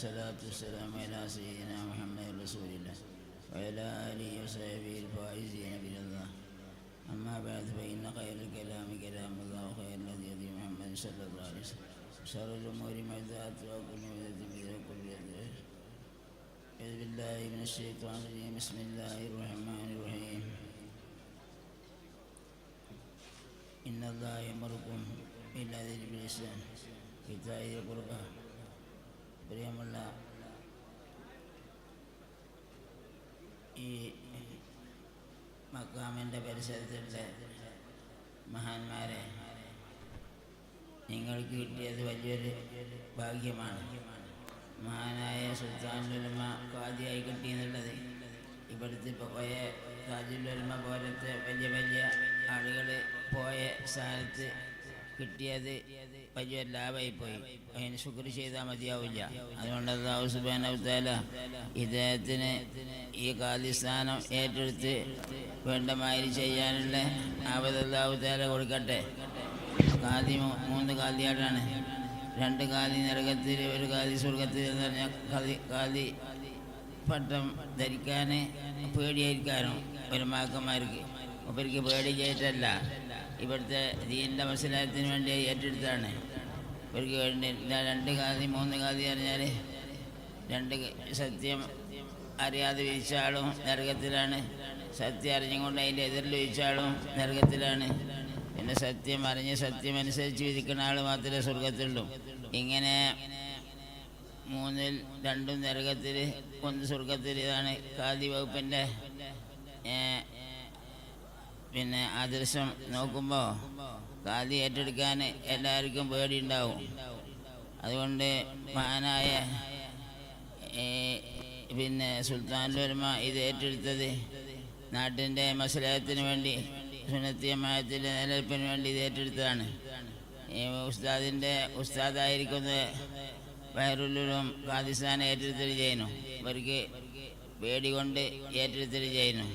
والصلاة والسلام على سيدنا محمد رسول الله وعلى آله وصحبه الفائزين بالله. أما بعد فإن خير الكلام كلام الله وخير الهدي محمد صلى الله عليه وسلم شر الأمور محدثاتها وكل محدثة بدعة وكل بدعة. أعوذ بالله من الشيطان الرجيم. بسم الله الرحمن الرحيم. إن الله يأمركم بالعدل والإحسان وإيتاء ذي القربى. പ്രിയമുള്ള ഈ മക്കാമിൻ്റെ പരിസരത്തുള്ള മഹാന്മാരെ, നിങ്ങൾക്ക് കിട്ടിയത് വലിയൊരു ഭാഗ്യമാണ്. മഹാനായ സുൽത്താനുൽ ഉലമ ഖാദിയായി കിട്ടിയെന്നുള്ളത് ഇവിടുത്തെ പോയ താജുൽ ഉലമ പോലത്തെ വലിയ വലിയ ആളുകൾ പോയ സ്ഥാനത്ത് കിട്ടിയത് വലിയൊരു ലാഭമായിപ്പോയി. അതിന് ശുക്ർ ചെയ്താൽ മതിയാവില്ല. അതുകൊണ്ട് അല്ലാഹു സുബ്ഹാനഹു വ തആല ഇദ്ദേഹത്തിന് ഈ ഖാദി സ്ഥാനം ഏറ്റെടുത്ത് വേണ്ടമാതിരി ചെയ്യാനുള്ള ആവത് അല്ലാഹു തആല കൊടുക്കട്ടെ. ഖാദി 3 ഖാദിയായിട്ടാണ്. 2 ഖാദി നരകത്തിൽ, 1 ഖാദി സ്വർഗത്തിൽ എന്ന് പറഞ്ഞാൽ ഖാദി പട്ടം ധരിക്കാൻ പേടിയായിരിക്കാനും ഒരു മാക്കന്മാർക്ക് അവർക്ക് പേടി ചെയ്തിട്ടല്ല, ഇവിടുത്തെ ദീനിൻ്റെ മസലഹത്തിന് വേണ്ടി ഏറ്റെടുത്താണ്. ഇവർക്ക് വേണ്ടി 2 ഖാദി 3 ഖാദി പറഞ്ഞാൽ 2 സത്യം അറിയാതെ വീഴ്ച ആളും നരകത്തിലാണ്, സത്യം അറിഞ്ഞുകൊണ്ട് അതിൻ്റെ എതിരിൽ വീഴ്ച ആളും നരകത്തിലാണ്, പിന്നെ സത്യം അറിഞ്ഞ് സത്യം അനുസരിച്ച് വിധിക്കുന്ന ആൾ മാത്രമേ സ്വർഗത്തിലുള്ളൂ. ഇങ്ങനെ 3-ൽ 2 നരകത്തിൽ 1 സ്വർഗത്തിൽ. ഇതാണ് ഖാദി വകുപ്പിൻ്റെ പിന്നെ ആദർശം. നോക്കുമ്പോൾ ഖാദി ഏറ്റെടുക്കാൻ എല്ലാവർക്കും പേടിയുണ്ടാവും. അതുകൊണ്ട് മഹാനായ പിന്നെ സുൽത്താനുൽ ഉലമ ഇത് ഏറ്റെടുത്തത് നാട്ടിൻ്റെ മസലഹത്തിന് വേണ്ടി, സുന്നത്തി ജമാഅത്തിൻ്റെ നിലനിൽപ്പിന് വേണ്ടി ഇത് ഏറ്റെടുത്തതാണ്. ഈ ഉസ്താദായിരിക്കുന്ന ബഹറുൽ ഉലൂം ഖാദി സ്ഥാനം ഏറ്റെടുത്തിട്ട് ചെയ്യുന്നു. ഇവർക്ക് പേടി കൊണ്ട് ഏറ്റെടുത്തിട്ട് ചെയ്യുന്നു.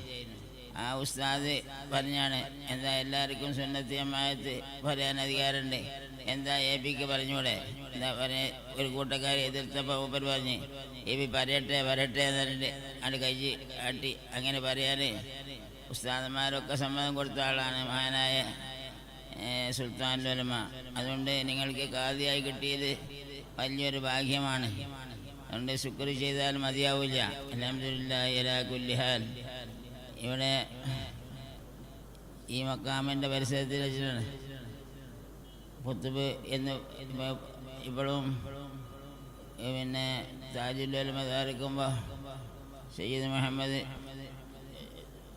ആ ഉസ്താദ് പറഞ്ഞാണ്, എന്താ എല്ലാവർക്കും സുന്നത്തി ജമാഅത്ത് പറയാൻ അധികാരമുണ്ട്, എന്താ എ പിക്ക് പറഞ്ഞൂടെ? എന്താ ഒരു കൂട്ടക്കാരെ എതിർത്തപ്പോൾ മൂപ്പർ പറഞ്ഞ് എ പി പറയട്ടെ എന്ന് പറഞ്ഞിട്ട് അത് കൈ ആട്ടി അങ്ങനെ പറയാൻ ഉസ്താദന്മാരൊക്കെ സമ്മതം കൊടുത്ത ആളാണ് മഹാനായ സുൽത്താനുൽ ഉലമ. അതുകൊണ്ട് നിങ്ങൾക്ക് ഖാദിയായി കിട്ടിയത് വലിയൊരു ഭാഗ്യമാണ്. അതുകൊണ്ട് ശുക്ർ ചെയ്താൽ മതിയാവില്ല. അൽഹംദുലില്ലാഹി അലാ കുല്ലി ഹാൽ. ഇവിടെ ഈ മക്കാമിൻ്റെ പരിസരത്തിൽ വെച്ചിട്ടാണ് ഖുത്ബ് എന്ന് ഇപ്പോഴും പിന്നെ താജുൽ ഉലമ ധാരിക്കുമ്പോൾ സയ്യിദ് മുഹമ്മദ്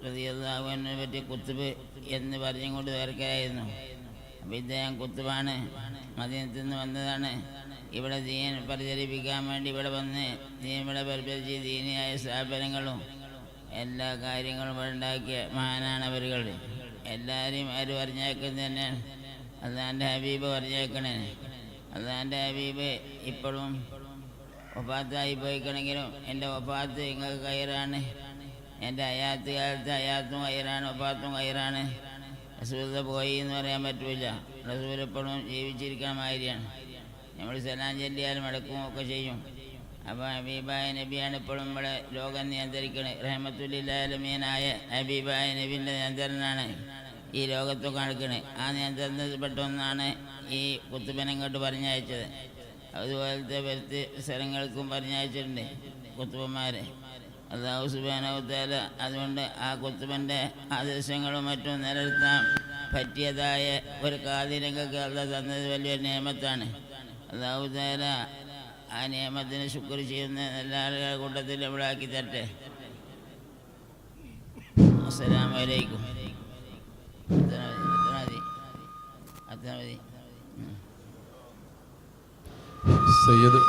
റളിയല്ലാഹു അൻഹുവിനെ പറ്റി ഖുത്ബ് എന്ന് പറഞ്ഞുകൊണ്ട് ധാരിക്കലായിരുന്നു. അപ്പോൾ ഇദ്ദേഹം ഖുത്ബാണ്, മദീനത്തിൽ നിന്ന് വന്നതാണ്. ഇവിടെ ദീൻ പ്രചരിപ്പിക്കാൻ വേണ്ടി ഇവിടെ വന്ന് ഇവിടെ പരിചരിച്ച് ദീനിയായ സ്ഥാപനങ്ങളും എല്ലാ കാര്യങ്ങളും ഉണ്ടാക്കിയ മഹാനാണ് അവരുകൾ. എല്ലാവരെയും ആര് പറഞ്ഞേക്കുന്നത് തന്നെയാണ് അള്ളാൻ്റെ ഹബീബ് പറഞ്ഞേക്കണേ. അള്ളാൻ്റെ ഹബീബ് ഇപ്പോഴും വഫാത്തായി പോയിക്കണമെങ്കിലും എൻ്റെ വഫാത്ത് നിങ്ങൾക്ക് കയറാണ്, എൻ്റെ ഹയാത്ത് കാലത്ത് ഹയാത്തും കയറാണ്, വഫാത്തും കയറാണ്. റസൂൽ പോയി എന്ന് പറയാൻ പറ്റില്ല. റസൂൽ എപ്പോഴും ജീവിച്ചിരിക്കണ മാതിരിയാണ്. നമ്മൾ സലാം ചൊല്ലിയാലും മടക്കും ഒക്കെ ചെയ്യും. അപ്പോൾ ഹബീബായ നബിയാണ് ഇപ്പോഴും ഇവിടെ ലോകം നിയന്ത്രിക്കുന്നത്. റഹ്മത്തുൽ ആലമീനായ ഹബീബായ നബിൻ്റെ നിയന്ത്രണമാണ് ഈ ലോകത്തൊക്കെ നടക്കുന്നത്. ആ നിയന്ത്രണത്തിൽപ്പെട്ട ഒന്നാണ് ഈ ഖുത്ബിനെ ഇങ്ങോട്ട് പറഞ്ഞയച്ചത്. അതുപോലത്തെ പല സ്ഥലങ്ങൾക്കും പറഞ്ഞയച്ചിട്ടുണ്ട് ഖുത്ബന്മാരെ അല്ലാഹു സുബ്ഹാനഹു വ തആല. അതുകൊണ്ട് ആ ഖുത്ബിൻ്റെ ആദർശങ്ങളും മറ്റും നിലനിർത്താൻ പറ്റിയതായ ഒരു ഖാദിനങ്ങൾക്ക് അല്ലാഹു തന്നത് വലിയൊരു നിയമത്താണ്. അല്ലാഹു തആല ആ നിയമത്തിന് ശുക്ർ ചെയ്യുന്ന എല്ലാ ആളുകളുടെ കൂട്ടത്തിൽ ഇവിടെ ആക്കി തരട്ടെ. അസ്സലാമു അലൈക്കും. സയ്യിദ്